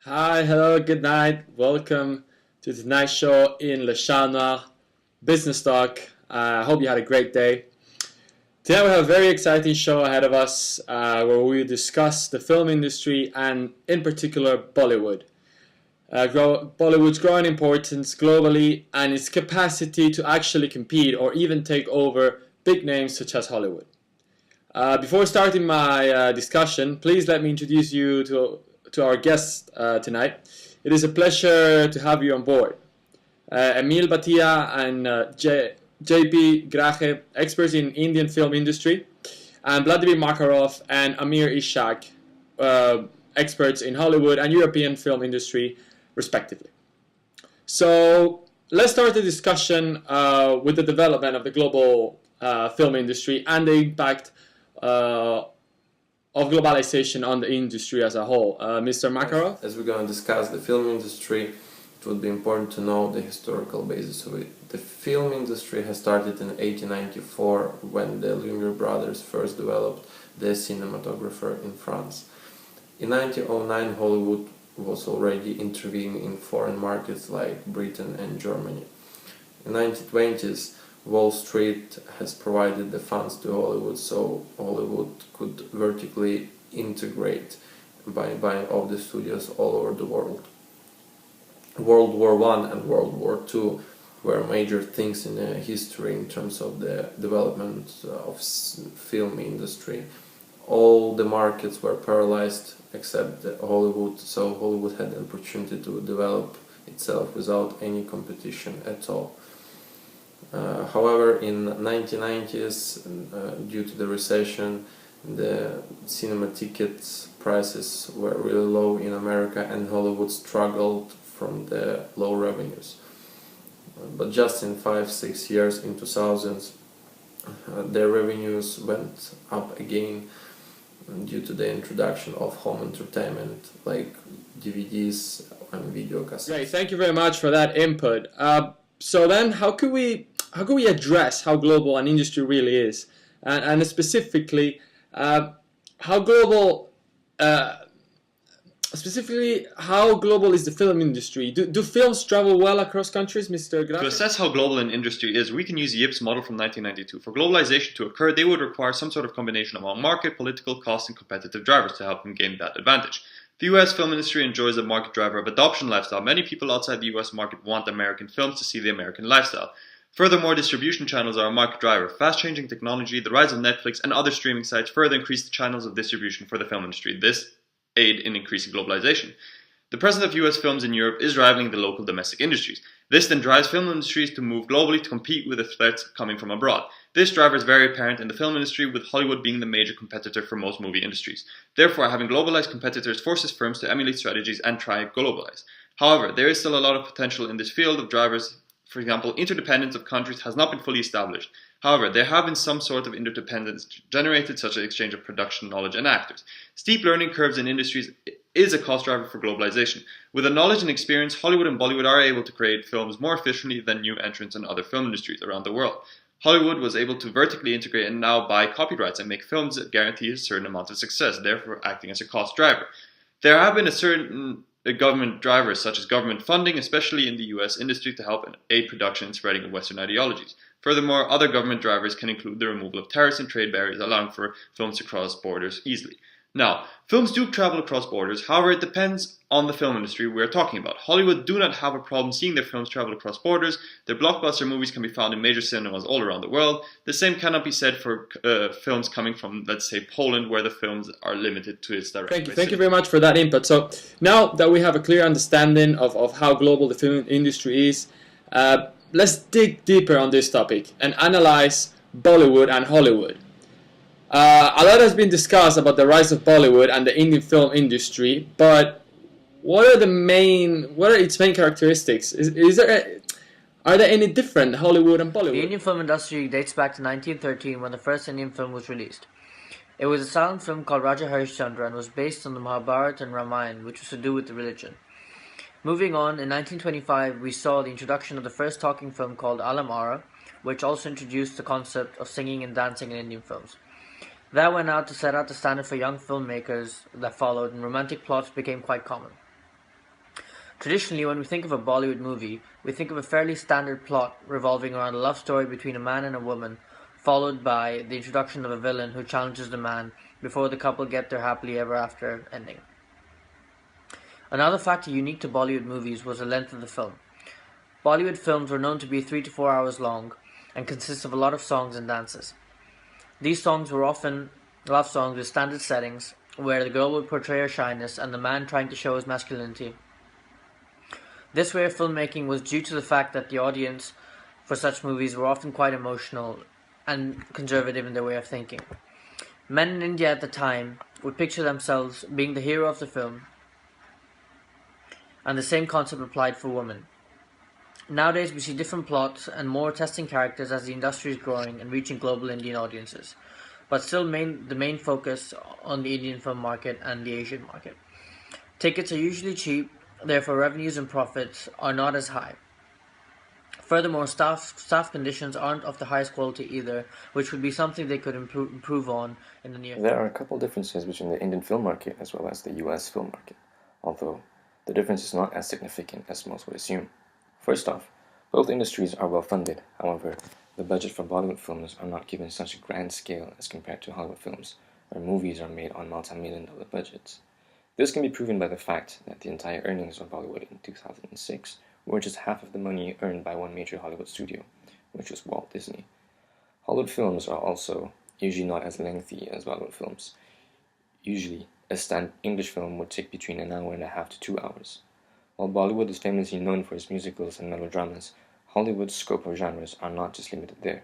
Hi, hello, good night. Welcome to tonight's show in Le Chat Noir Business Talk. I hope you had a great day. Today we have a very exciting show ahead of us where we discuss the film industry and, in particular, Bollywood. Bollywood's growing importance globally and its capacity to actually compete or even take over big names such as Hollywood. Before starting my discussion, please let me introduce you to our guest tonight. It is a pleasure to have you on board. Emil Bhatia and JP Grahe, experts in Indian film industry, and Vladimir Makarov and Amir Ishak, experts in Hollywood and European film industry, respectively. So let's start the discussion with the development of the global film industry and the impact uh, of globalization on the industry as a whole. Mr. Makarov? As we're going to discuss the film industry, it would be important to know the historical basis of it. The film industry has started in 1894 when the Lumiere brothers first developed the cinematographer in France. In 1909, Hollywood was already intervening in foreign markets like Britain and Germany. In the 1920s, Wall Street has provided the funds to Hollywood so Hollywood could vertically integrate by buying off the studios all over the world. World War I and World War II were major things in history in terms of the development of film industry. All the markets were paralyzed except Hollywood, so Hollywood had the opportunity to develop itself without any competition at all. However, in 1990s, due to the recession, the cinema tickets prices were really low in America and Hollywood struggled from the low revenues. But just in 5-6 years, in 2000s, their revenues went up again due to the introduction of home entertainment like DVDs and video cassettes. Great, thank you very much for that input. So then, how could we address how global an industry really is, and specifically, how global how global is the film industry? Do films travel well across countries, Mr. Graf? To assess how global an industry is, we can use Yip's model from 1992. For globalization to occur, they would require some sort of combination among market, political, cost, and competitive drivers to help them gain that advantage. The US film industry enjoys a market driver of adoption lifestyle. Many people outside the US market want American films to see the American lifestyle. Furthermore, distribution channels are a market driver. Fast-changing technology, the rise of Netflix, and other streaming sites further increase the channels of distribution for the film industry. This aid in increasing globalization. The presence of US films in Europe is rivaling the local domestic industries. This then drives film industries to move globally to compete with the threats coming from abroad. This driver is very apparent in the film industry, with Hollywood being the major competitor for most movie industries. Therefore, having globalized competitors forces firms to emulate strategies and try globalize. However, there is still a lot of potential in this field of drivers. For example, interdependence of countries has not been fully established. However, there have been some sort of interdependence generated, such as exchange of production knowledge and actors. Steep learning curves in industries is a cost driver for globalization. With the knowledge and experience, Hollywood and Bollywood are able to create films more efficiently than new entrants in other film industries around the world. Hollywood was able to vertically integrate and now buy copyrights and make films that guarantee a certain amount of success, therefore acting as a cost driver. There have been a certain government drivers, such as government funding, especially in the US industry, to help aid production and spreading of Western ideologies. Furthermore, other government drivers can include the removal of tariffs and trade barriers, allowing for films to cross borders easily. Now, films do travel across borders, however, it depends on the film industry we are talking about. Hollywood do not have a problem seeing their films travel across borders. Their blockbuster movies can be found in major cinemas all around the world. The same cannot be said for films coming from, let's say, Poland, where the films are limited to its direct. Thank you very much for that input. So now that we have a clear understanding of how global the film industry is, let's dig deeper on this topic and analyze Bollywood and Hollywood. A lot has been discussed about the rise of Bollywood and the Indian film industry, but what are its main characteristics? Are there any different Hollywood and Bollywood? The Indian film industry dates back to 1913 when the first Indian film was released. It was a silent film called Raja Harishchandra and was based on the Mahabharata and Ramayana, which was to do with the religion. Moving on, in 1925 we saw the introduction of the first talking film called Alam Ara, which also introduced the concept of singing and dancing in Indian films. That went out to set out the standard for young filmmakers that followed, and romantic plots became quite common. Traditionally, when we think of a Bollywood movie, we think of a fairly standard plot revolving around a love story between a man and a woman, followed by the introduction of a villain who challenges the man before the couple get their happily ever after ending. Another factor unique to Bollywood movies was the length of the film. Bollywood films were known to be 3 to 4 hours long and consist of a lot of songs and dances. These songs were often love songs with standard settings, where the girl would portray her shyness and the man trying to show his masculinity. This way of filmmaking was due to the fact that the audience for such movies were often quite emotional and conservative in their way of thinking. Men in India at the time would picture themselves being the hero of the film, and the same concept applied for women. Nowadays we see different plots and more testing characters as the industry is growing and reaching global Indian audiences, but still the main focus on the Indian film market and the Asian market. Tickets are usually cheap, therefore revenues and profits are not as high. Furthermore, staff conditions aren't of the highest quality either, which would be something they could improve on in the near future. There are a couple differences between the Indian film market as well as the US film market, although the difference is not as significant as most would assume. First off, both industries are well funded. However, the budget for Bollywood films are not given such a grand scale as compared to Hollywood films, where movies are made on multi-million-dollar budgets. This can be proven by the fact that the entire earnings of Bollywood in 2006 were just half of the money earned by one major Hollywood studio, which was Walt Disney. Hollywood films are also usually not as lengthy as Bollywood films. Usually, a standard English film would take between an hour and a half to 2 hours. While Bollywood is famously known for its musicals and melodramas, Hollywood's scope of genres are not just limited there,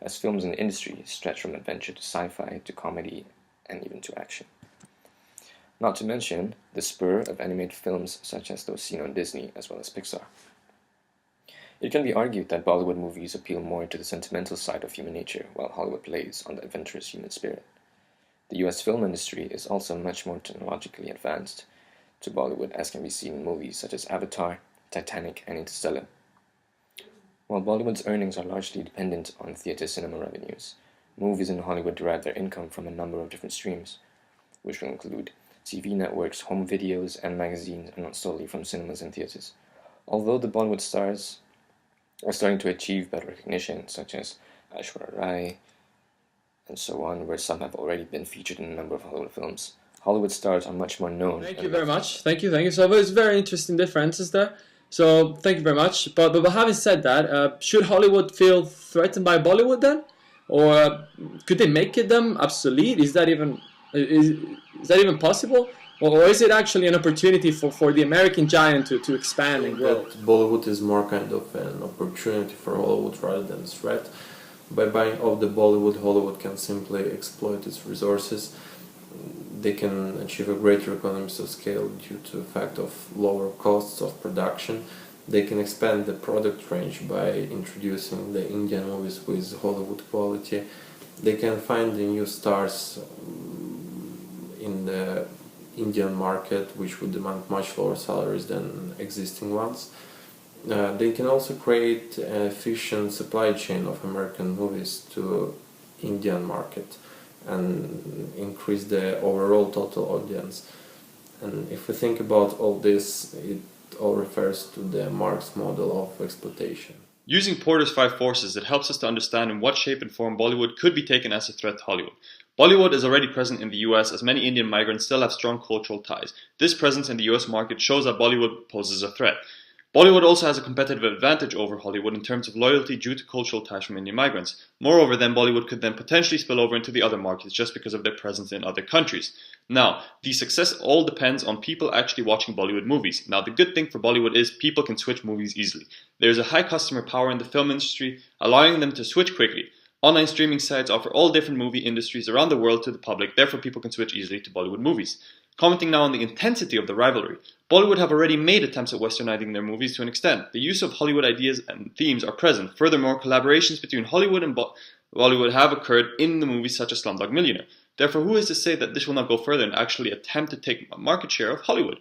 as films in the industry stretch from adventure to sci-fi to comedy and even to action. Not to mention the spur of animated films such as those seen on Disney as well as Pixar. It can be argued that Bollywood movies appeal more to the sentimental side of human nature, while Hollywood plays on the adventurous human spirit. The US film industry is also much more technologically advanced to Bollywood, as can be seen in movies such as Avatar, Titanic, and Interstellar. While Bollywood's earnings are largely dependent on theater cinema revenues, movies in Hollywood derive their income from a number of different streams, which will include TV networks, home videos, and magazines, and not solely from cinemas and theaters. Although the Bollywood stars are starting to achieve better recognition, such as Aishwarya Rai, and so on, where some have already been featured in a number of Hollywood films, Hollywood stars are much more known. Thank you very much. Thank you. So there's very interesting differences there. So thank you very much. But having said that, should Hollywood feel threatened by Bollywood then, or could they make them obsolete? Is that even possible, or is it actually an opportunity for the American giant to expand and grow? Bollywood is more kind of an opportunity for Hollywood rather than a threat. By buying off the Bollywood, Hollywood can simply exploit its resources. They can achieve a greater economies of scale due to the fact of lower costs of production. They can expand the product range by introducing the Indian movies with Hollywood quality. They can find the new stars in the Indian market, which would demand much lower salaries than existing ones. They can also create an efficient supply chain of American movies to Indian market and increase the overall total audience. And if we think about all this, it all refers to the Marx model of exploitation. Using Porter's 5 forces, it helps us to understand in what shape and form Bollywood could be taken as a threat to Hollywood. Bollywood is already present in the US, as many Indian migrants still have strong cultural ties. This presence in the US market shows that Bollywood poses a threat. Bollywood also has a competitive advantage over Hollywood in terms of loyalty due to cultural ties from Indian migrants. Moreover, then Bollywood could then potentially spill over into the other markets just because of their presence in other countries. Now, the success all depends on people actually watching Bollywood movies. Now, the good thing for Bollywood is people can switch movies easily. There is a high customer power in the film industry, allowing them to switch quickly. Online streaming sites offer all different movie industries around the world to the public, therefore people can switch easily to Bollywood movies. Commenting now on the intensity of the rivalry, Bollywood have already made attempts at westernizing their movies to an extent. The use of Hollywood ideas and themes are present. Furthermore, collaborations between Hollywood and Bollywood have occurred in the movies such as Slumdog Millionaire. Therefore, who is to say that this will not go further and actually attempt to take a market share of Hollywood?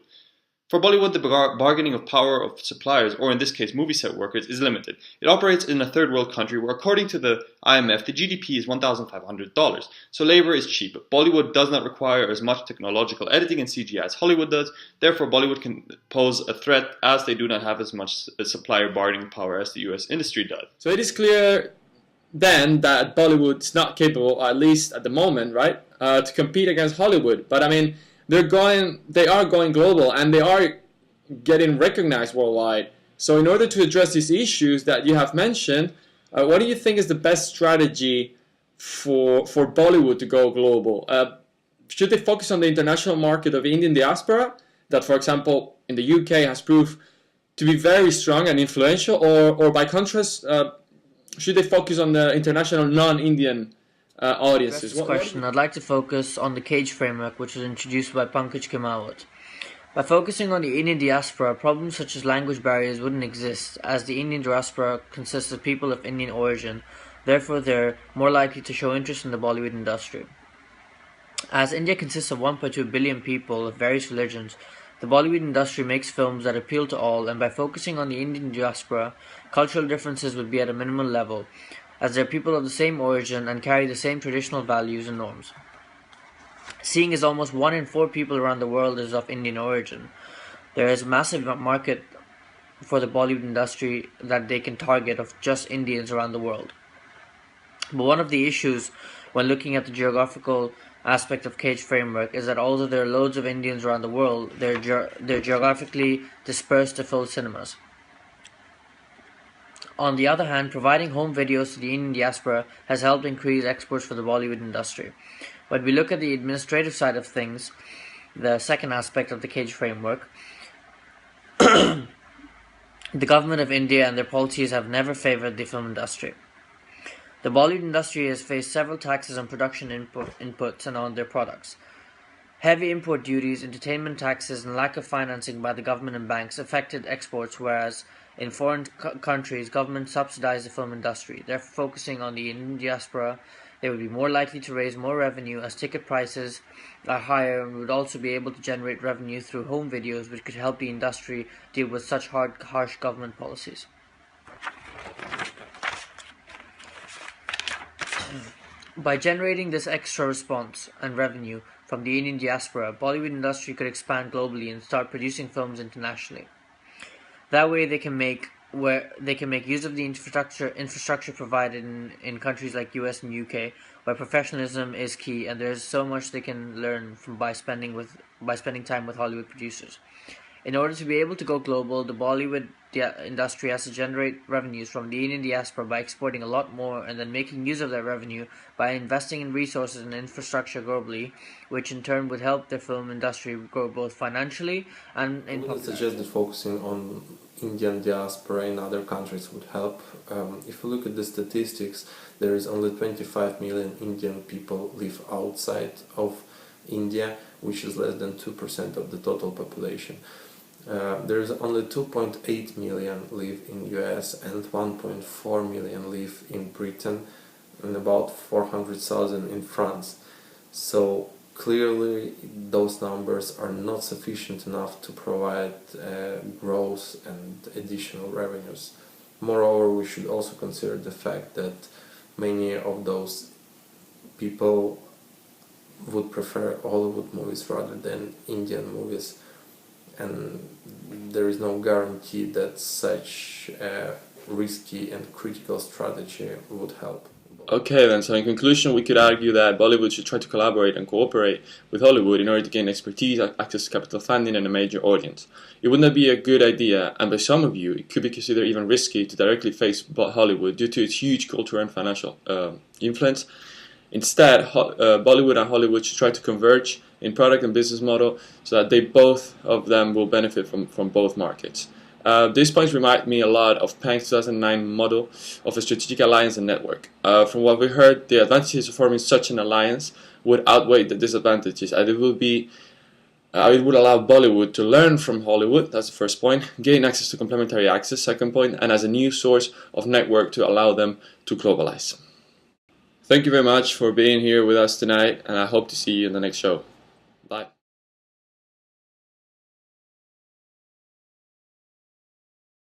For Bollywood, the bargaining of power of suppliers, or in this case movie set workers, is limited. It operates in a third world country where, according to the IMF, the GDP is $1,500, so labor is cheap. Bollywood does not require as much technological editing and CGI as Hollywood does, therefore Bollywood can pose a threat as they do not have as much supplier bargaining power as the US industry does. So it is clear then that Bollywood is not capable, at least at the moment, right, to compete against Hollywood. But I mean, they are going global, and they are getting recognized worldwide. So in order to address these issues that you have mentioned, what do you think is the best strategy for Bollywood to go global? Should they focus on the international market of Indian diaspora that, for example, in the UK has proved to be very strong and influential, or by contrast, should they focus on the international non-Indian audiences? This question, I'd like to focus on the Cage framework, which was introduced by Pankaj Kimawat. By focusing on the Indian diaspora, problems such as language barriers wouldn't exist, as the Indian diaspora consists of people of Indian origin. Therefore, they're more likely to show interest in the Bollywood industry. As India consists of 1.2 billion people of various religions, the Bollywood industry makes films that appeal to all, and by focusing on the Indian diaspora, cultural differences would be at a minimal level, as they are people of the same origin and carry the same traditional values and norms. Seeing as almost 1 in 4 people around the world is of Indian origin, there is a massive market for the Bollywood industry that they can target of just Indians around the world. But one of the issues when looking at the geographical aspect of Cage framework is that although there are loads of Indians around the world, they're geographically dispersed to fill cinemas. On the other hand, providing home videos to the Indian diaspora has helped increase exports for the Bollywood industry. When we look at the administrative side of things, the second aspect of the Cage framework, the government of India and their policies have never favored the film industry. The Bollywood industry has faced several taxes on production inputs and on their products. Heavy import duties, entertainment taxes, and lack of financing by the government and banks affected exports, whereas in foreign countries, governments subsidize the film industry. Therefore, focusing on the Indian diaspora, they would be more likely to raise more revenue as ticket prices are higher, and would also be able to generate revenue through home videos, which could help the industry deal with such harsh government policies. By generating this extra response and revenue from the Indian diaspora, Bollywood industry could expand globally and start producing films internationally. That way they can make use of the infrastructure provided in countries like US and UK, where professionalism is key, and there's so much they can learn by spending time with Hollywood producers. In order to be able to go global, the Bollywood industry has to generate revenues from the Indian diaspora by exporting a lot more and then making use of that revenue by investing in resources and infrastructure globally, which in turn would help the film industry grow both financially and in I would suggest that focusing on Indian diaspora in other countries would help. If you look at the statistics, there is only 25 million Indian people live outside of India, which is less than 2% of the total population. There is only 2.8 million live in US and 1.4 million live in Britain and about 400,000 in France. So clearly those numbers are not sufficient enough to provide growth and additional revenues. Moreover, we should also consider the fact that many of those people would prefer Hollywood movies rather than Indian movies, and there is no guarantee that such a risky and critical strategy would help. Okay then, so in conclusion we could argue that Bollywood should try to collaborate and cooperate with Hollywood in order to gain expertise, access to capital funding and a major audience. It would not be a good idea, and by some of you it could be considered even risky to directly face Hollywood due to its huge cultural and financial influence. Instead, Bollywood and Hollywood should try to converge in product and business model so that both of them will benefit from both markets. These points remind me a lot of Pang's 2009 model of a strategic alliance and network. From what we heard, the advantages of forming such an alliance would outweigh the disadvantages, and it would allow Bollywood to learn from Hollywood, that's the first point, gain access to complementary access, second point, and as a new source of network to allow them to globalize. Thank you very much for being here with us tonight, and I hope to see you in the next show. Bye.